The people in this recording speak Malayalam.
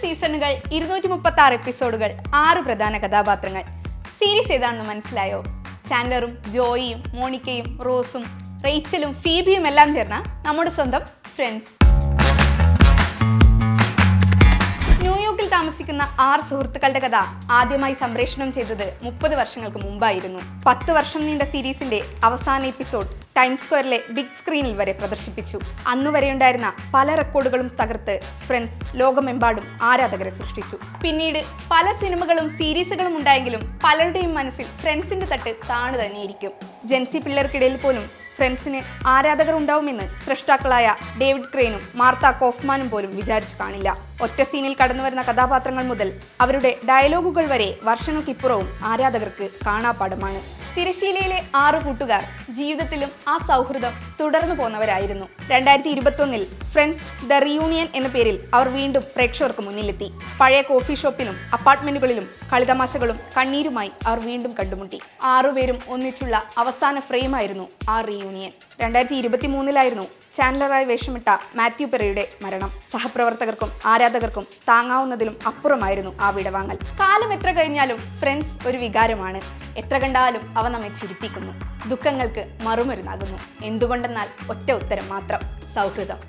സീസണുകൾ, 236 എപ്പിസോഡുകൾ, 6 പ്രധാന കഥാപാത്രങ്ങൾ. സീരീസ് ഏതാണെന്ന് മനസ്സിലായോ? ചാൻഡലറും ജോയിയും മോണിക്കയും റോസും റേച്ചലും ഫീബിയും എല്ലാം ചേർന്ന നമ്മുടെ സ്വന്തം ഫ്രണ്ട്സ്. ന്യൂയോർക്കിൽ താമസിക്കുന്ന 6 സുഹൃത്തുക്കളുടെ കഥ ആദ്യമായി സംപ്രേഷണം ചെയ്തത് 30 വർഷങ്ങൾക്ക് മുമ്പായിരുന്നു. 10 വർഷം നീണ്ട സീരീസിന്റെ അവസാന എപ്പിസോഡ് ടൈംസ് സ്ക്വയറിലെ ബിഗ് സ്ക്രീനിൽ വരെ പ്രദർശിപ്പിച്ചു. അന്നുവരെയുണ്ടായിരുന്ന പല റെക്കോർഡുകളും തകർത്ത് ഫ്രണ്ട്സ് ലോകമെമ്പാടും ആരാധകരെ സൃഷ്ടിച്ചു. പിന്നീട് പല സിനിമകളും സീരീസുകളും ഉണ്ടായെങ്കിലും പലരുടെയും മനസ്സിൽ ഫ്രണ്ട്സിന്റെ തട്ട് താണു തന്നെയിരിക്കും. ജെൻസി പിള്ളേർക്കിടയിൽ പോലും ഫ്രണ്ട്സിന് ആരാധകർ ഉണ്ടാവുമെന്ന് സൃഷ്ടാക്കളായ ഡേവിഡ് ക്രെയിനും മാർത്ത കോഫ്മാനും പോലും വിചാരിച്ചു കാണില്ല. ഒറ്റ സീനിൽ കടന്നു വരുന്ന കഥാപാത്രങ്ങൾ മുതൽ അവരുടെ ഡയലോഗുകൾ വരെ വർഷങ്ങൾക്കിപ്പുറവും ആരാധകർക്ക് കാണാപ്പാടമാണ്. തിരശീലയിലെ 6 കൂട്ടുകാർ ജീവിതത്തിലും ആ സൗഹൃദം തുടർന്നു പോന്നവരായിരുന്നു. 2021 ഫ്രണ്ട്സ് ദ റീയൂണിയൻ എന്ന പേരിൽ അവർ വീണ്ടും പ്രേക്ഷകർക്ക് മുന്നിലെത്തി. പഴയ കോഫി ഷോപ്പിലും അപ്പാർട്ട്മെന്റുകളിലും കളിതമാശകളും കണ്ണീരുമായി അവർ വീണ്ടും കണ്ടുമുട്ടി. 6 പേരും ഒന്നിച്ചുള്ള അവസാന ഫ്രെയിമായിരുന്നു ആ റീയൂണിയൻ. 2023 ചാൻഡലറായി വേഷമിട്ട മാത്യു പെറിയുടെ മരണം സഹപ്രവർത്തകർക്കും ആരാധകർക്കും താങ്ങാവുന്നതിലും അപ്പുറമായിരുന്നു ആ വിടവാങ്ങൽ. കാലം എത്ര കഴിഞ്ഞാലും ഫ്രണ്ട്സ് ഒരു വികാരമാണ്. എത്ര കണ്ടാലും അവ നമ്മെ ചിരിപ്പിക്കുന്നു, ദുഃഖങ്ങൾക്ക് മറുമരുന്നാകുന്നു. എന്തുകൊണ്ടെന്നാൽ ഒറ്റ ഉത്തരം മാത്രം: സൗഹൃദം.